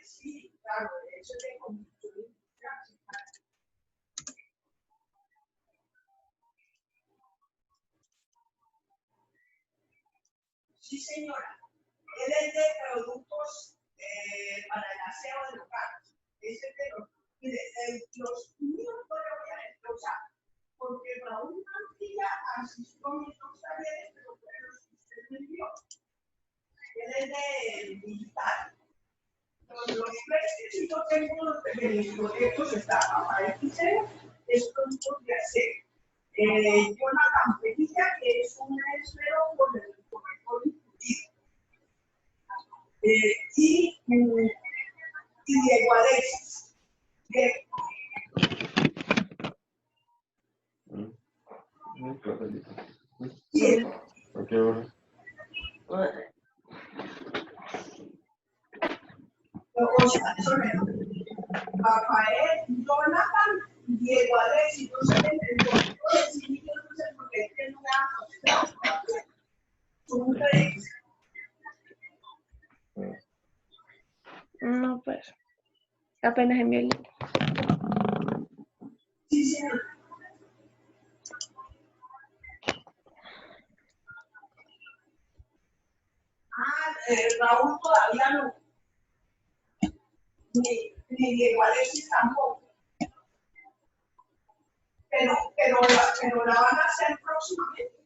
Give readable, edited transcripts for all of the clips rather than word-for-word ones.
Sí, claro, eso tengo mucho. Sí, señora. Él es de productos para el aseo del hogar. Ese de los, mire, los míos no lo voy a desglosar, porque Raúl Mantilla asistió a mis dos talleres, pero fueron los que usted me dio. Él es de digital. Los precios que yo tengo de mis proyectos está para XL, es productos de aseo. Jonathan Penilla, que es un esmero con el corrector incluido. Y Diego Alexis. Sí. ¿A qué hora? Rafael, Jonathan, Diego Alexis, no sé el doctor, sí, yo no sé por qué tiene una son tres. No, pues, apenas envié el link. Sí, señor. Raúl todavía no. Ni Diego Alexis tampoco. Pero la van a hacer próximamente.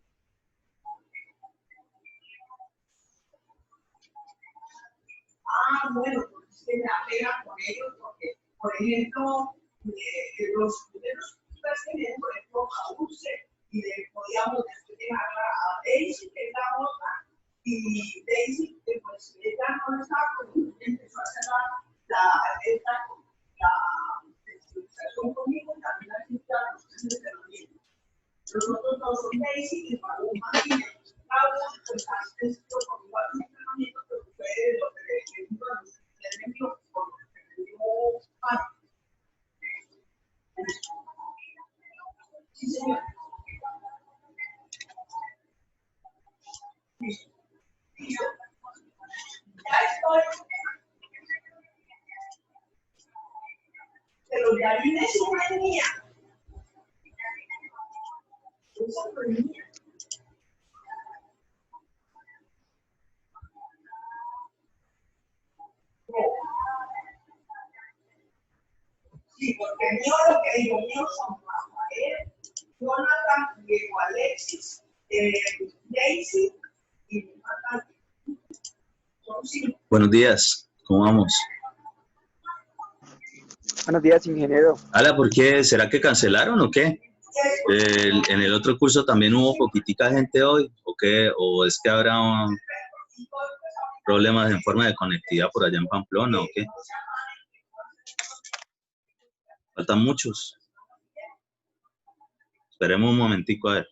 Bueno, pues es que me da pena con ellos porque, por ejemplo, los primeros que tienen, por ejemplo, a Dulce, y le podíamos después dejar a Daisy, que es la otra, y Daisy, que pues ella no estaba conmigo, empezó a hacer la explicación conmigo, también la cita a los tres de los niños. Los otros dos son Daisy y Raúl Martínez. Raúl, pues, ha escrito conmigo al entrenamiento, pero fue lo que le digo a los que me dio, por lo que me dio parte. Sí, señor. Sí, yo. Ya estoy. Pero ya vine su mía. Esa no es mía. Sí, porque mío lo que digo, mío son Rafael, Jonathan, Diego Alexis, Daisy y Jonathan. Son cinco. Buenos días, ¿cómo vamos? Buenos días, ingeniero. Ala, ¿por qué? ¿Será que cancelaron o qué? En el otro curso también hubo poquitica gente hoy, ¿o qué? ¿O es que habrá problemas en forma de conectividad por allá en Pamplona o qué? Faltan muchos. Esperemos un momentico a ver.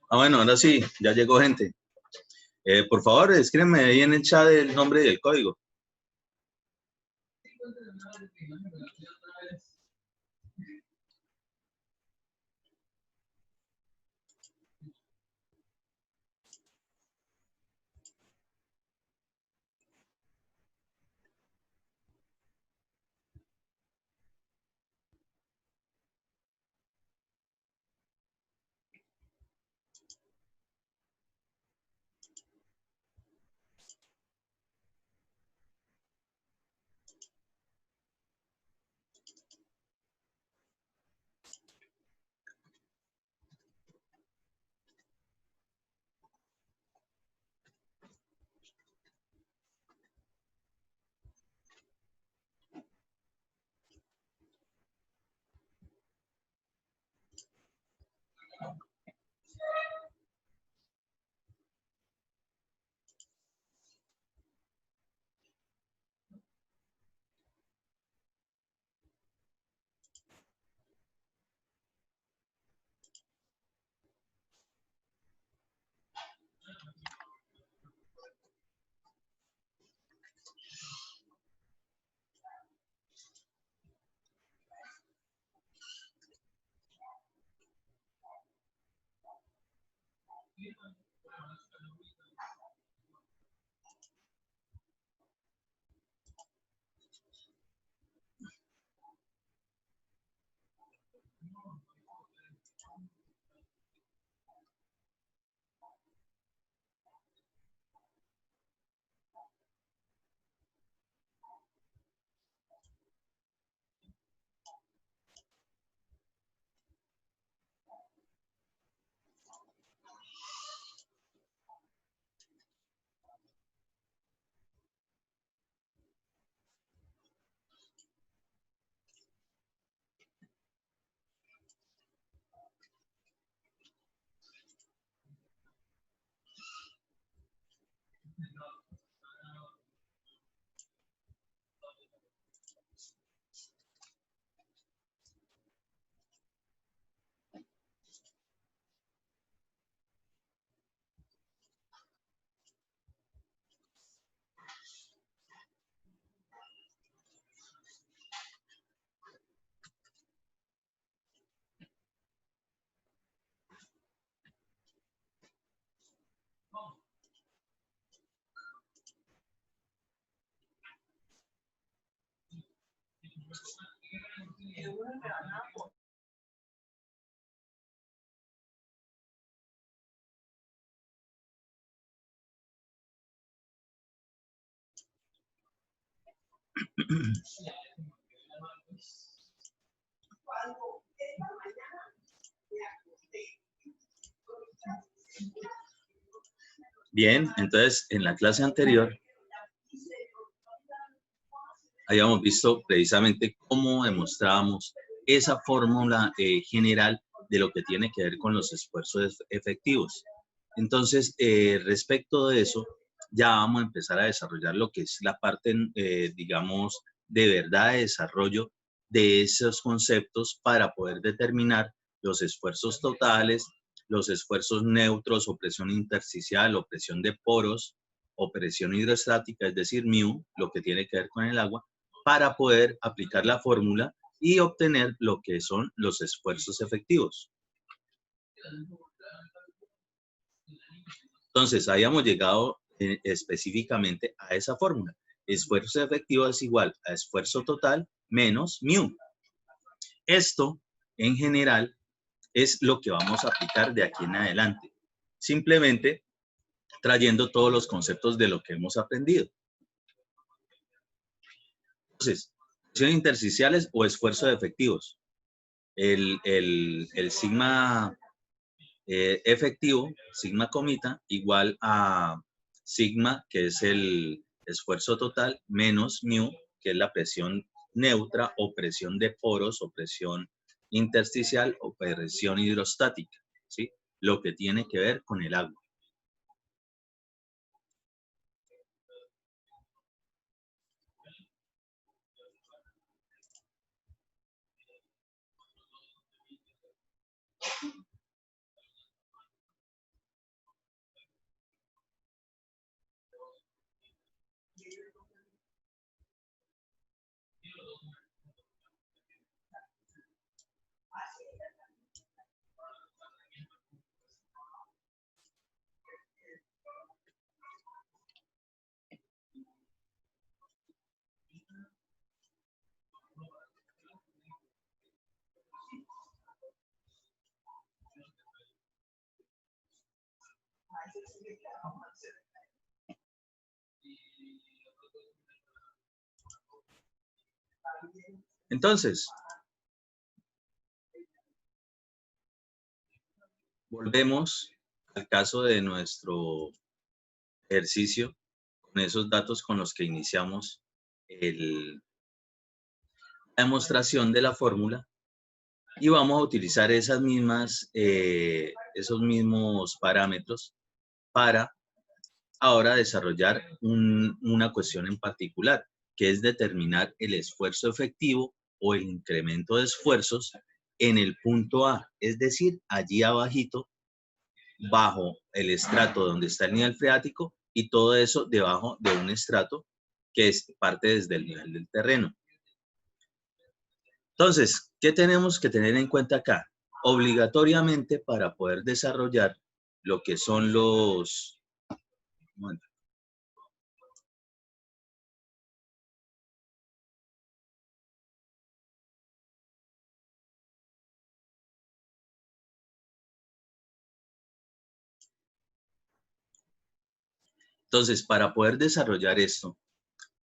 Ah, bueno, ahora sí, ya llegó gente. Por favor, escríbeme ahí en el chat el nombre y el código. Cuando esta mañana me acosté. Bien, entonces en la clase anterior habíamos visto precisamente cómo demostrábamos esa fórmula general de lo que tiene que ver con los esfuerzos efectivos. Entonces, respecto de eso, ya vamos a empezar a desarrollar lo que es la parte, digamos, de verdad de desarrollo de esos conceptos para poder determinar los esfuerzos totales, los esfuerzos neutros o presión intersticial o presión de poros o presión hidrostática, es decir, μ, lo que tiene que ver con el agua, para poder aplicar la fórmula y obtener lo que son los esfuerzos efectivos. Entonces, habíamos llegado específicamente a esa fórmula. Esfuerzo efectivo es igual a esfuerzo total menos μ. Esto, en general, es lo que vamos a aplicar de aquí en adelante. Simplemente trayendo todos los conceptos de lo que hemos aprendido. Entonces, presiones intersticiales o esfuerzos efectivos. El sigma efectivo, sigma comita, igual a sigma, que es el esfuerzo total, menos μ, que es la presión neutra o presión de poros o presión intersticial o presión hidrostática, ¿sí? Lo que tiene que ver con el agua. Entonces, volvemos al caso de nuestro ejercicio con esos datos con los que iniciamos la demostración de la fórmula y vamos a utilizar esos mismos parámetros para ahora desarrollar una cuestión en particular, que es determinar el esfuerzo efectivo o el incremento de esfuerzos en el punto A, es decir, allí abajito, bajo el estrato donde está el nivel freático y todo eso debajo de un estrato que parte desde el nivel del terreno. Entonces, ¿qué tenemos que tener en cuenta acá? Obligatoriamente para poder desarrollar lo que son los... Bueno, entonces, para poder desarrollar esto,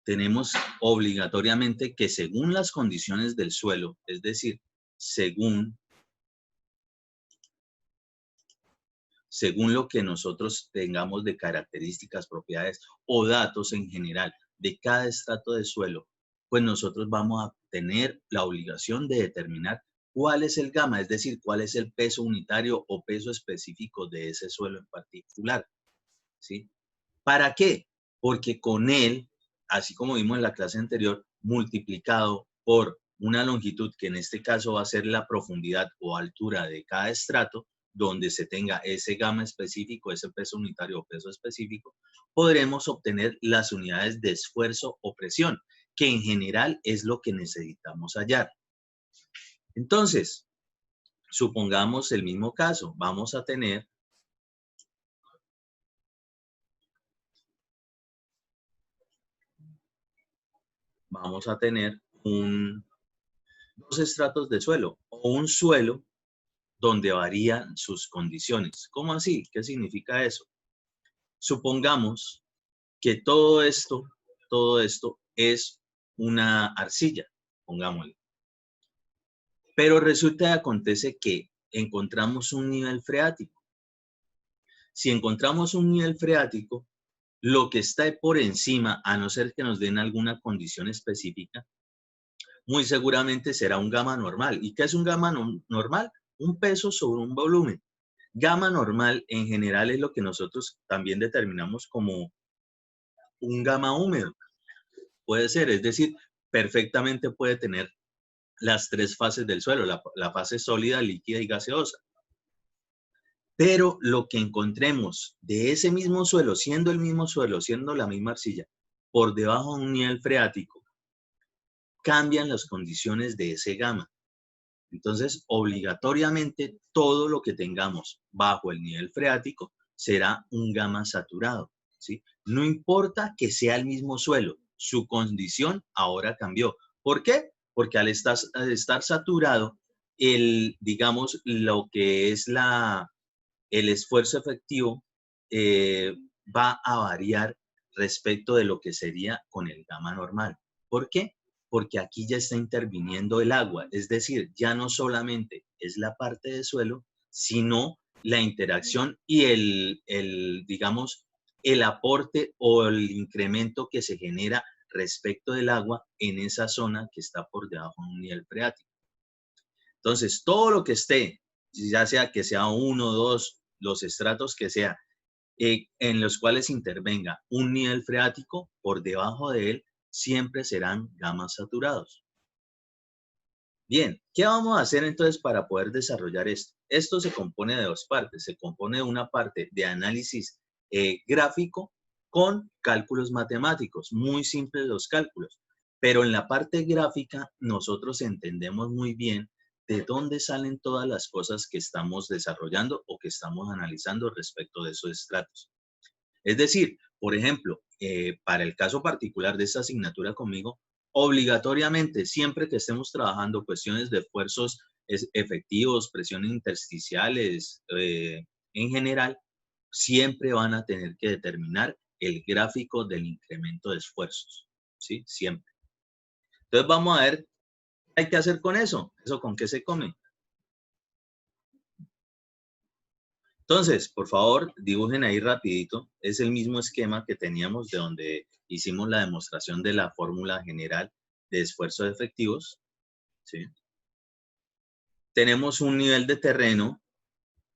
tenemos obligatoriamente que según las condiciones del suelo, es decir, según lo que nosotros tengamos de características, propiedades o datos en general de cada estrato de suelo, pues nosotros vamos a tener la obligación de determinar cuál es el gamma, es decir, cuál es el peso unitario o peso específico de ese suelo en particular, ¿sí? ¿Para qué? Porque con él, así como vimos en la clase anterior, multiplicado por una longitud que en este caso va a ser la profundidad o altura de cada estrato, donde se tenga ese gamma específico, ese peso unitario o peso específico, podremos obtener las unidades de esfuerzo o presión, que en general es lo que necesitamos hallar. Entonces, supongamos el mismo caso, vamos a tener dos estratos de suelo o un suelo donde varían sus condiciones. ¿Cómo así? ¿Qué significa eso? Supongamos que todo esto es una arcilla, pongámosle. Pero resulta y acontece que encontramos un nivel freático. Si encontramos un nivel freático, lo que está por encima, a no ser que nos den alguna condición específica, muy seguramente será un gamma normal. ¿Y qué es un gamma normal? Un peso sobre un volumen. Gamma normal en general es lo que nosotros también determinamos como un gamma húmedo. Puede ser, es decir, perfectamente puede tener las tres fases del suelo, la fase sólida, líquida y gaseosa. Pero lo que encontremos de ese mismo suelo, siendo el mismo suelo, siendo la misma arcilla, por debajo de un nivel freático, cambian las condiciones de ese gamma. Entonces, obligatoriamente, todo lo que tengamos bajo el nivel freático será un gamma saturado, ¿sí? No importa que sea el mismo suelo, su condición ahora cambió. ¿Por qué? Porque al estar saturado, digamos, lo que es el esfuerzo efectivo va a variar respecto de lo que sería con el gamma normal. ¿Por qué? Porque aquí ya está interviniendo el agua, es decir, ya no solamente es la parte de suelo, sino la interacción y digamos, el aporte o el incremento que se genera respecto del agua en esa zona que está por debajo de un nivel freático. Entonces, todo lo que esté, ya sea que sea 1, 2, los estratos que sea, en los cuales intervenga un nivel freático, por debajo de él siempre serán gamas saturados. Bien, ¿qué vamos a hacer entonces para poder desarrollar esto? Esto se compone de dos partes. Se compone de una parte de análisis gráfico con cálculos matemáticos. Muy simples los cálculos. Pero en la parte gráfica nosotros entendemos muy bien de dónde salen todas las cosas que estamos desarrollando o que estamos analizando respecto de esos estratos. Es decir, por ejemplo, para el caso particular de esta asignatura conmigo, obligatoriamente, siempre que estemos trabajando cuestiones de esfuerzos efectivos, presiones intersticiales, en general, siempre van a tener que determinar el gráfico del incremento de esfuerzos, ¿sí? Siempre. Entonces vamos a ver qué hay que hacer con eso. ¿Eso con qué se come? Entonces, por favor, dibujen ahí rapidito. Es el mismo esquema que teníamos de donde hicimos la demostración de la fórmula general de esfuerzos efectivos, ¿sí? Tenemos un nivel de terreno,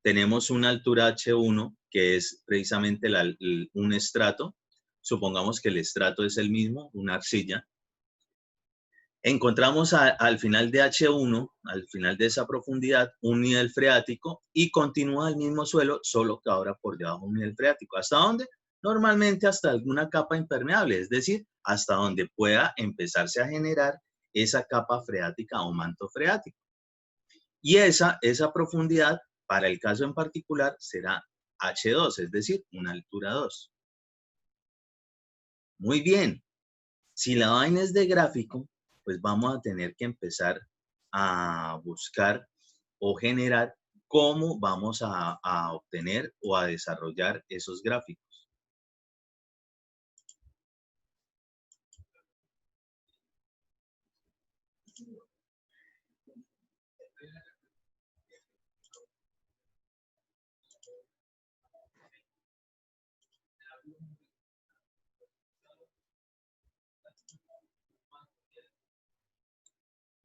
tenemos una altura H1, que es precisamente un estrato. Supongamos que el estrato es el mismo, una arcilla. Encontramos al final de H1, al final de esa profundidad, un nivel freático y continúa el mismo suelo, solo que ahora por debajo un nivel freático. ¿Hasta dónde? Normalmente hasta alguna capa impermeable, es decir, hasta donde pueda empezarse a generar esa capa freática o manto freático. Y esa profundidad, para el caso en particular, será H2, es decir, una altura 2. Muy bien. Si la vaina es de gráfico, pues vamos a tener que empezar a buscar o generar cómo vamos a obtener o a desarrollar esos gráficos.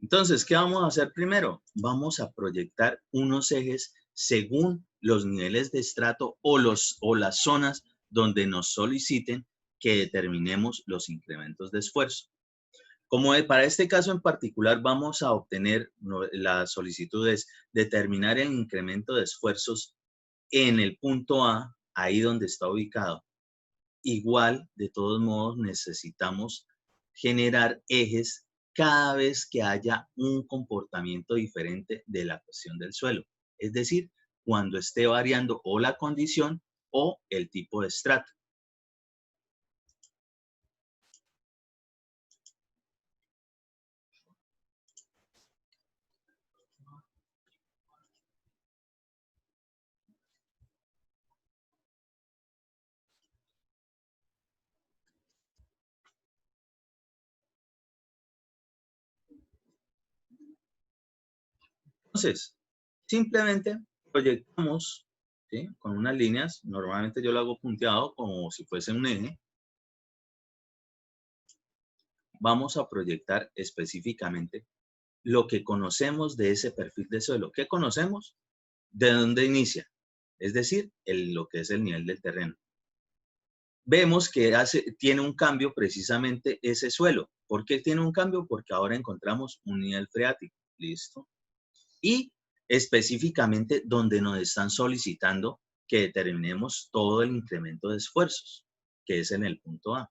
Entonces, ¿qué vamos a hacer primero? Vamos a proyectar unos ejes según los niveles de estrato o las zonas donde nos soliciten que determinemos los incrementos de esfuerzo. Como para este caso en particular vamos a obtener las solicitudes, determinar el incremento de esfuerzos en el punto A, ahí donde está ubicado. Igual, de todos modos, necesitamos generar ejes cada vez que haya un comportamiento diferente de la cuestión del suelo. Es decir, cuando esté variando o la condición o el tipo de estrato. Entonces, simplemente proyectamos, ¿sí?, con unas líneas. Normalmente yo lo hago punteado como si fuese un eje. Vamos a proyectar específicamente lo que conocemos de ese perfil de suelo. ¿Qué conocemos? ¿De dónde inicia? Es decir, lo que es el nivel del terreno. Vemos que tiene un cambio precisamente ese suelo. ¿Por qué tiene un cambio? Porque ahora encontramos un nivel freático. ¿Listo? Y específicamente donde nos están solicitando que determinemos todo el incremento de esfuerzos, que es en el punto A.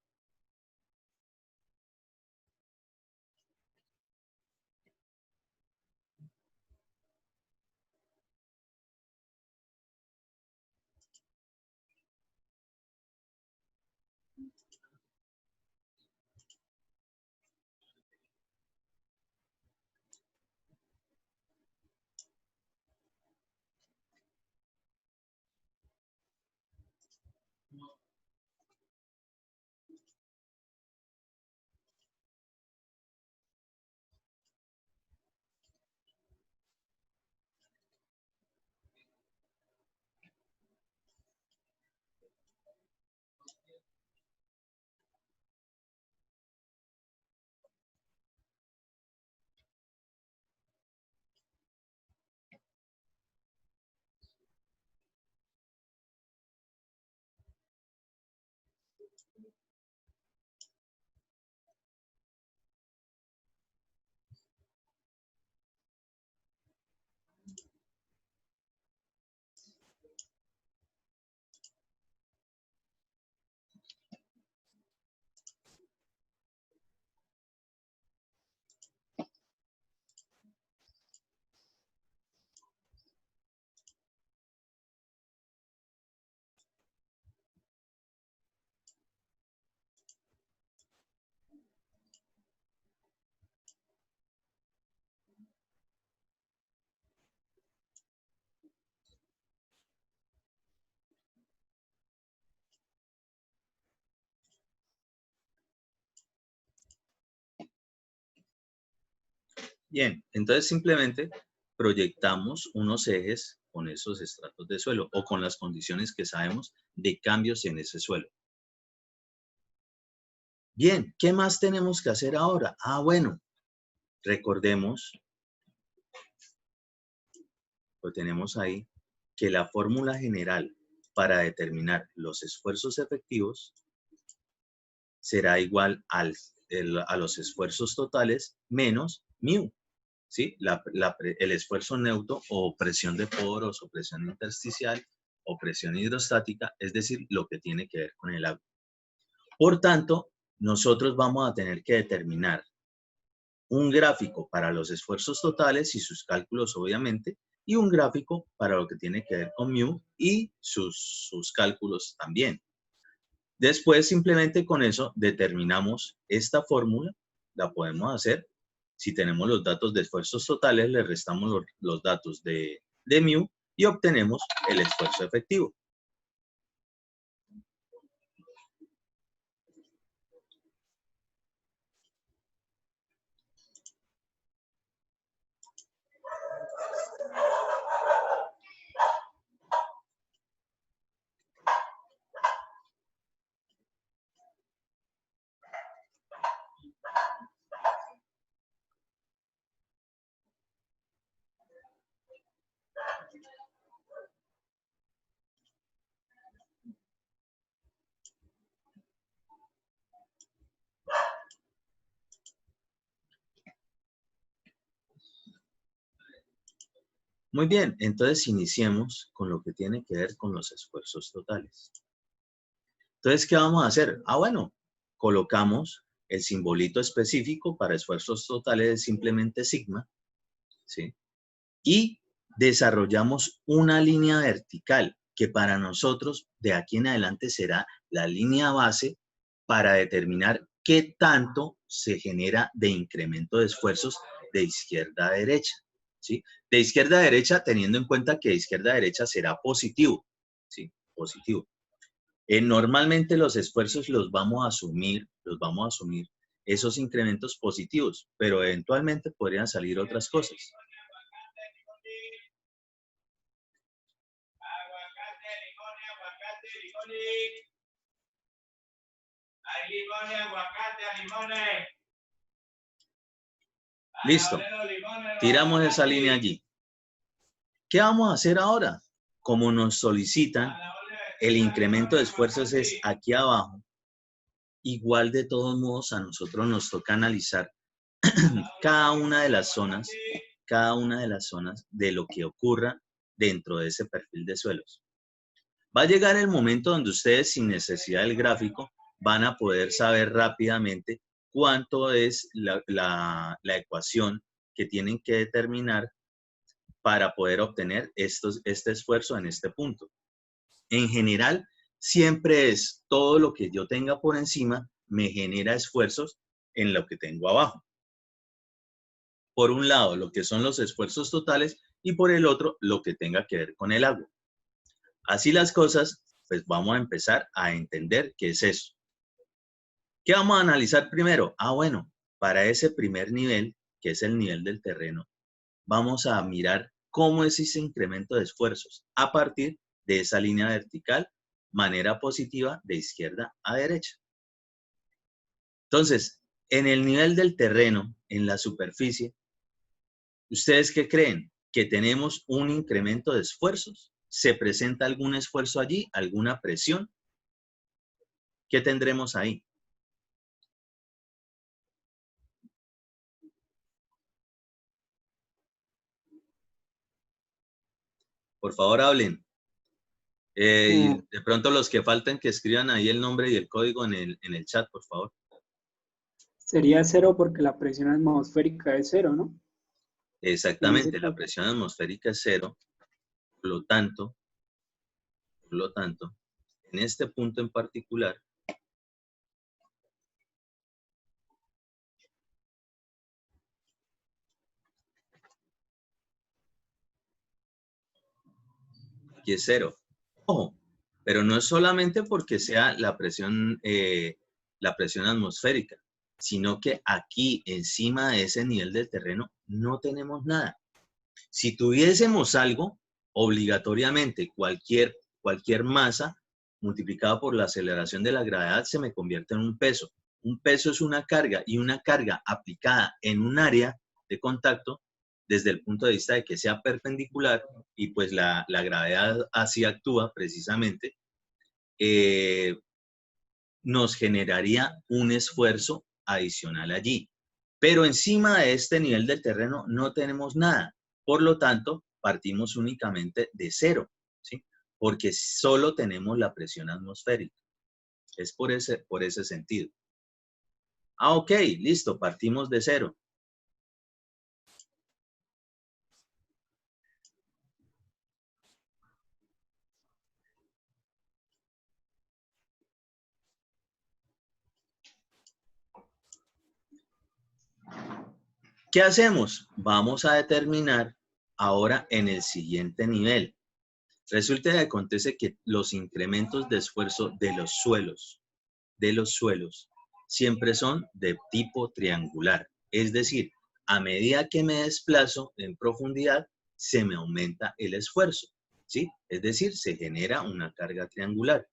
Bien, entonces simplemente proyectamos unos ejes con esos estratos de suelo o con las condiciones que sabemos de cambios en ese suelo. Bien, ¿qué más tenemos que hacer ahora? Ah, bueno, recordemos, lo tenemos ahí, que la fórmula general para determinar los esfuerzos efectivos será igual a los esfuerzos totales menos μ, ¿sí? El esfuerzo neutro o presión de poros o presión intersticial o presión hidrostática, es decir, lo que tiene que ver con el agua. Por tanto, nosotros vamos a tener que determinar un gráfico para los esfuerzos totales y sus cálculos, obviamente, y un gráfico para lo que tiene que ver con μ y sus cálculos también. Después, simplemente con eso, determinamos esta fórmula, la podemos hacer. Si tenemos los datos de esfuerzos totales, le restamos los datos de μ y obtenemos el esfuerzo efectivo. Muy bien, entonces iniciemos con lo que tiene que ver con los esfuerzos totales. Entonces, ¿qué vamos a hacer? Ah, bueno, colocamos el simbolito específico para esfuerzos totales de simplemente sigma, ¿sí? Y desarrollamos una línea vertical que para nosotros de aquí en adelante será la línea base para determinar qué tanto se genera de incremento de esfuerzos de izquierda a derecha, ¿sí? De izquierda a derecha, teniendo en cuenta que de izquierda a derecha será positivo, ¿sí? Positivo. Normalmente los esfuerzos los vamos a asumir esos incrementos positivos, pero eventualmente podrían salir otras cosas. Hay limones, aguacate, limones. Listo. Tiramos esa línea allí. ¿Qué vamos a hacer ahora? Como nos solicitan, el incremento de esfuerzos es aquí abajo. Igual de todos modos a nosotros nos toca analizar cada una de las zonas de lo que ocurra dentro de ese perfil de suelos. Va a llegar el momento donde ustedes, sin necesidad del gráfico, van a poder saber rápidamente cuánto es la ecuación que tienen que determinar para poder obtener este esfuerzo en este punto. En general, siempre es todo lo que yo tenga por encima me genera esfuerzos en lo que tengo abajo. Por un lado, lo que son los esfuerzos totales y por el otro, lo que tenga que ver con el agua. Así las cosas, pues vamos a empezar a entender qué es eso. ¿Qué vamos a analizar primero? Ah, bueno, para ese primer nivel, que es el nivel del terreno, vamos a mirar cómo es ese incremento de esfuerzos a partir de esa línea vertical, manera positiva de izquierda a derecha. Entonces, en el nivel del terreno, en la superficie, ¿ustedes qué creen? Que tenemos un incremento de esfuerzos. ¿Se presenta algún esfuerzo allí? ¿Alguna presión? ¿Qué tendremos ahí? Por favor, hablen. De pronto los que faltan que escriban ahí el nombre y el código en el chat, por favor. Sería cero porque la presión atmosférica es cero, ¿no? Exactamente, la presión atmosférica es cero. Por lo tanto, en este punto en particular, aquí es cero. Ojo, pero no es solamente porque sea la presión atmosférica, sino que aquí, encima de ese nivel del terreno, no tenemos nada. Si tuviésemos algo, obligatoriamente cualquier masa multiplicado por la aceleración de la gravedad se me convierte en un peso. Un peso es una carga, y una carga aplicada en un área de contacto desde el punto de vista de que sea perpendicular, y pues la gravedad así actúa precisamente, nos generaría un esfuerzo adicional allí. Pero encima de este nivel del terreno no tenemos nada. Por lo tanto, partimos únicamente de cero, ¿sí? Porque solo tenemos la presión atmosférica. Es por ese sentido. Ah, ok, listo, partimos de cero. ¿Qué hacemos? Vamos a determinar ahora en el siguiente nivel. Resulta que acontece que los incrementos de esfuerzo de los suelos, siempre son de tipo triangular. Es decir, a medida que me desplazo en profundidad, se me aumenta el esfuerzo, ¿sí? Es decir, se genera una carga triangular.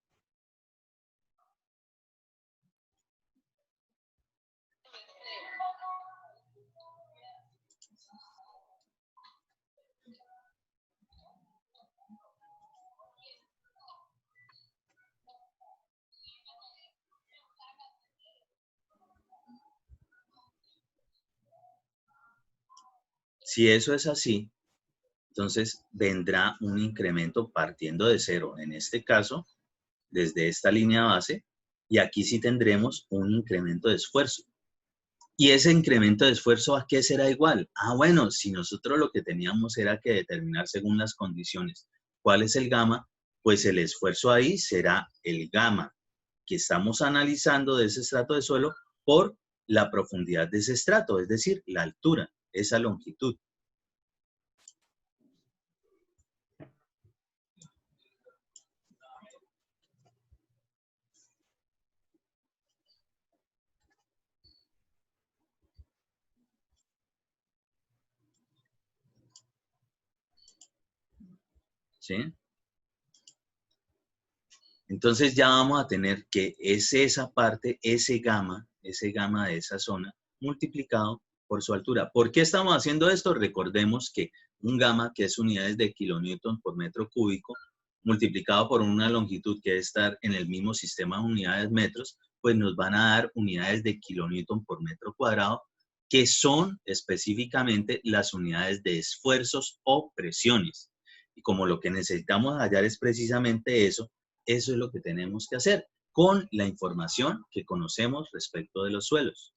Si eso es así, entonces vendrá un incremento partiendo de cero, en este caso, desde esta línea base, y aquí sí tendremos un incremento de esfuerzo. ¿Y ese incremento de esfuerzo a qué será igual? Ah, bueno, si nosotros lo que teníamos era que determinar según las condiciones cuál es el gamma, pues el esfuerzo ahí será el gamma que estamos analizando de ese estrato de suelo por la profundidad de ese estrato, es decir, la altura, esa longitud. ¿Sí? Entonces ya vamos a tener que es esa parte, ese gamma de esa zona, multiplicado por su altura. ¿Por qué estamos haciendo esto? Recordemos que un gamma, que es unidades de kilonewton por metro cúbico, multiplicado por una longitud que debe estar en el mismo sistema de unidades metros, pues nos van a dar unidades de kilonewton por metro cuadrado, que son específicamente las unidades de esfuerzos o presiones. Y como lo que necesitamos hallar es precisamente eso es lo que tenemos que hacer con la información que conocemos respecto de los suelos.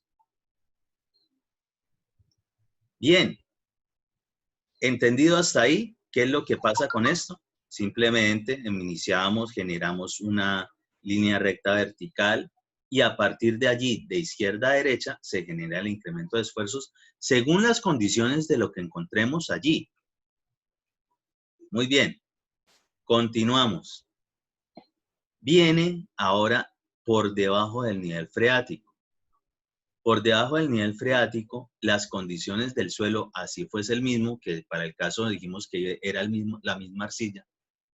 Bien, entendido hasta ahí, ¿qué es lo que pasa con esto? Simplemente iniciamos, generamos una línea recta vertical y a partir de allí, de izquierda a derecha, se genera el incremento de esfuerzos según las condiciones de lo que encontremos allí. Muy bien, continuamos. Viene ahora por debajo del nivel freático. Por debajo del nivel freático, las condiciones del suelo, así fuese el mismo, que para el caso dijimos que era la misma arcilla,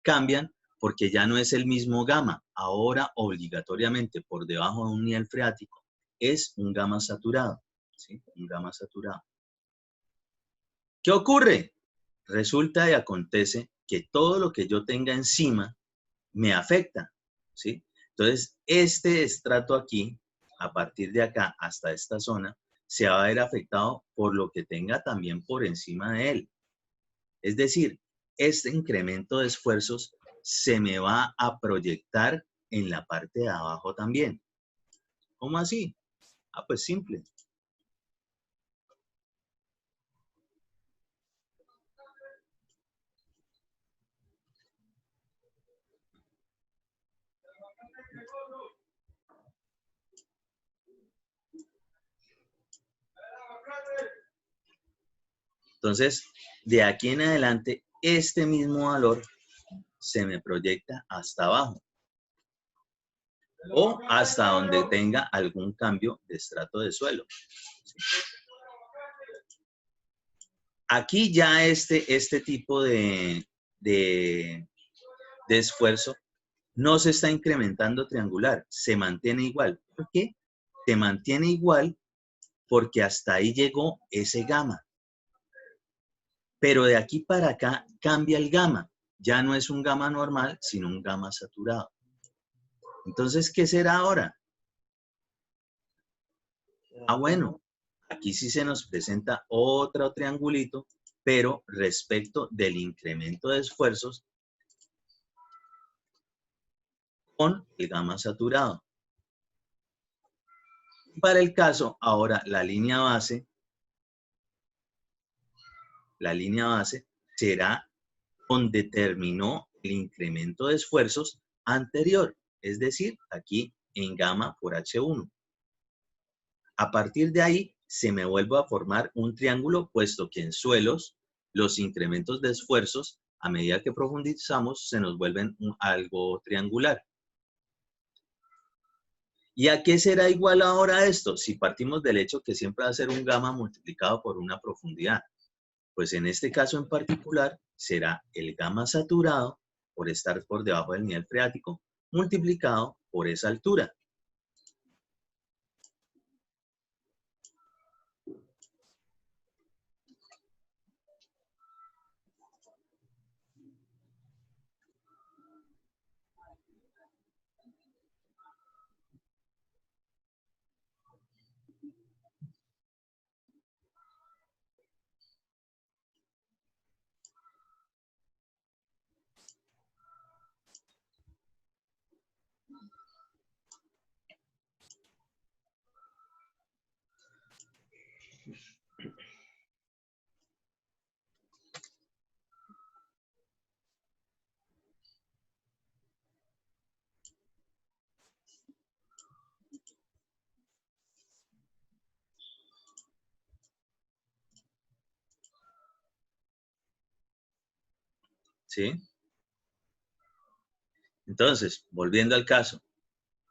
cambian porque ya no es el mismo gamma. Ahora, obligatoriamente, por debajo de un nivel freático, es un gamma saturado. ¿Sí? Un gamma saturado. ¿Qué ocurre? Resulta y acontece que todo lo que yo tenga encima me afecta. ¿Sí? Entonces, este estrato aquí, a partir de acá hasta esta zona, se va a ver afectado por lo que tenga también por encima de él. Es decir, este incremento de esfuerzos se me va a proyectar en la parte de abajo también. ¿Cómo así? Ah, pues simple. Entonces, de aquí en adelante, este mismo valor se me proyecta hasta abajo o hasta donde tenga algún cambio de estrato de suelo. Aquí ya este tipo de esfuerzo no se está incrementando triangular, se mantiene igual. ¿Por qué? Se mantiene igual porque hasta ahí llegó ese gamma. Pero de aquí para acá cambia el gamma. Ya no es un gamma normal, sino un gamma saturado. Entonces, ¿qué será ahora? Ah, bueno, aquí sí se nos presenta otro triangulito, pero respecto del incremento de esfuerzos con el gamma saturado. Para el caso, ahora la línea base será donde terminó el incremento de esfuerzos anterior, es decir, aquí en gamma por H1. A partir de ahí, se me vuelve a formar un triángulo, puesto que en suelos, los incrementos de esfuerzos, a medida que profundizamos, se nos vuelven algo triangular. ¿Y a qué será igual ahora esto? Si partimos del hecho que siempre va a ser un gamma multiplicado por una profundidad. Pues en este caso en particular, será el gamma saturado, por estar por debajo del nivel freático, multiplicado por esa altura. ¿Sí? Entonces, volviendo al caso,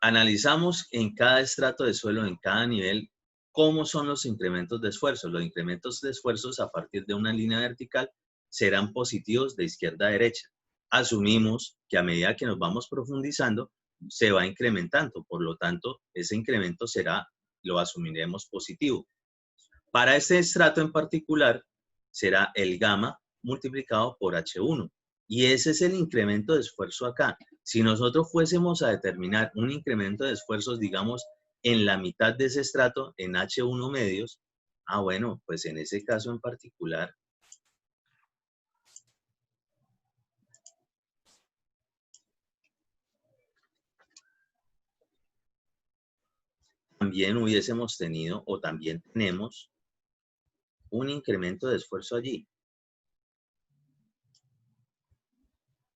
analizamos en cada estrato de suelo, en cada nivel, cómo son los incrementos de esfuerzo. Los incrementos de esfuerzos a partir de una línea vertical serán positivos de izquierda a derecha. Asumimos que a medida que nos vamos profundizando, se va incrementando. Por lo tanto, ese incremento lo asumiremos positivo. Para este estrato en particular, será el gamma multiplicado por H1. Y ese es el incremento de esfuerzo acá. Si nosotros fuésemos a determinar un incremento de esfuerzos, digamos, en la mitad de ese estrato, en H1 medios, bueno, pues en ese caso en particular, también hubiésemos tenido o también tenemos un incremento de esfuerzo allí.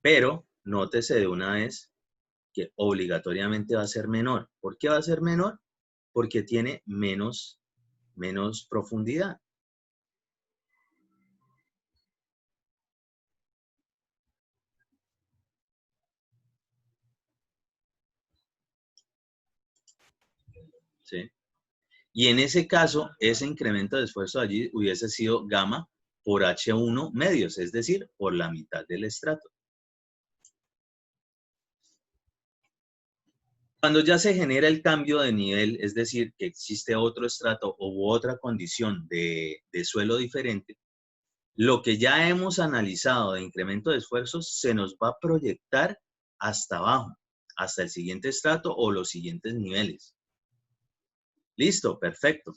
Pero nótese de una vez que obligatoriamente va a ser menor. ¿Por qué va a ser menor? Porque tiene menos profundidad. ¿Sí? Y en ese caso, ese incremento de esfuerzo allí hubiese sido gamma por H1 medios, es decir, por la mitad del estrato. Cuando ya se genera el cambio de nivel, es decir, que existe otro estrato u otra condición de suelo diferente, lo que ya hemos analizado de incremento de esfuerzos se nos va a proyectar hasta abajo, hasta el siguiente estrato o los siguientes niveles. Listo, perfecto.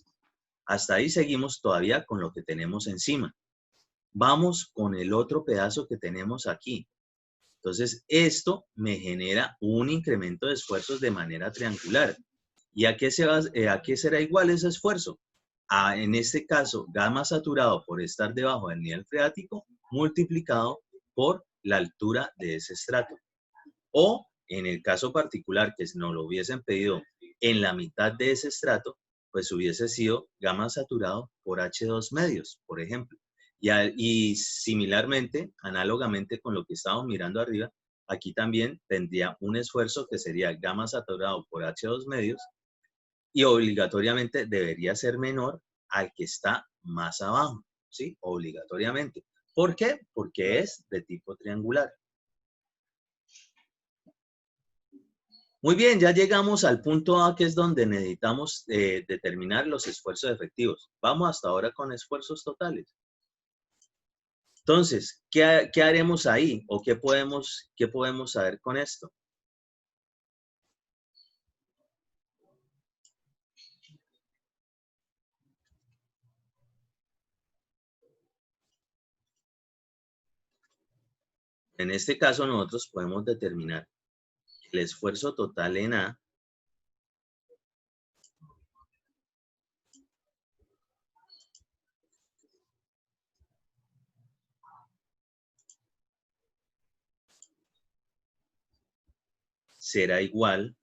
Hasta ahí seguimos todavía con lo que tenemos encima. Vamos con el otro pedazo que tenemos aquí. Entonces, esto me genera un incremento de esfuerzos de manera triangular. ¿Y a qué será igual ese esfuerzo? En este caso, gamma saturado por estar debajo del nivel freático multiplicado por la altura de ese estrato. O, en el caso particular que nos lo hubiesen pedido en la mitad de ese estrato, pues hubiese sido gamma saturado por H2 medios, por ejemplo. Y similarmente, análogamente con lo que estábamos mirando arriba, aquí también tendría un esfuerzo que sería gamma saturado por H2 medios y obligatoriamente debería ser menor al que está más abajo, ¿sí? Obligatoriamente. ¿Por qué? Porque es de tipo triangular. Muy bien, ya llegamos al punto A, que es donde necesitamos determinar los esfuerzos efectivos. Vamos hasta ahora con esfuerzos totales. Entonces, ¿qué haremos ahí? ¿O qué podemos saber con esto? En este caso, nosotros podemos determinar el esfuerzo total en A será igual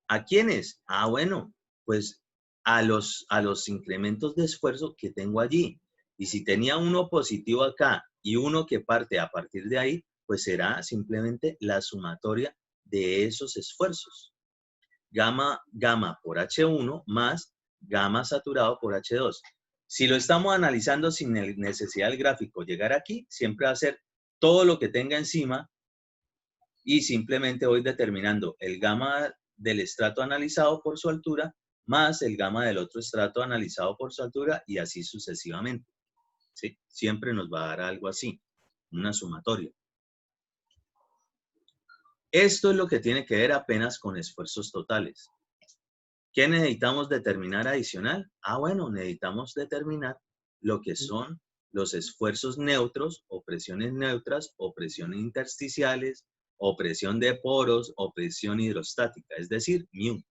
¿a quiénes? Ah, bueno, pues a los incrementos de esfuerzo que tengo allí. Y si tenía uno positivo acá y uno que parte a partir de ahí, pues será simplemente la sumatoria de esos esfuerzos. Gamma por H1 más gamma saturado por H2. Si lo estamos analizando sin necesidad del gráfico llegar aquí, siempre va a ser todo lo que tenga encima y simplemente voy determinando el gamma del estrato analizado por su altura más el gamma del otro estrato analizado por su altura y así sucesivamente. ¿Sí? Siempre nos va a dar algo así, una sumatoria. Esto es lo que tiene que ver apenas con esfuerzos totales. ¿Qué necesitamos determinar adicional? Ah, bueno, necesitamos determinar lo que son los esfuerzos neutros o presiones neutras o presiones intersticiales o presión de poros o presión hidrostática, es decir, μ.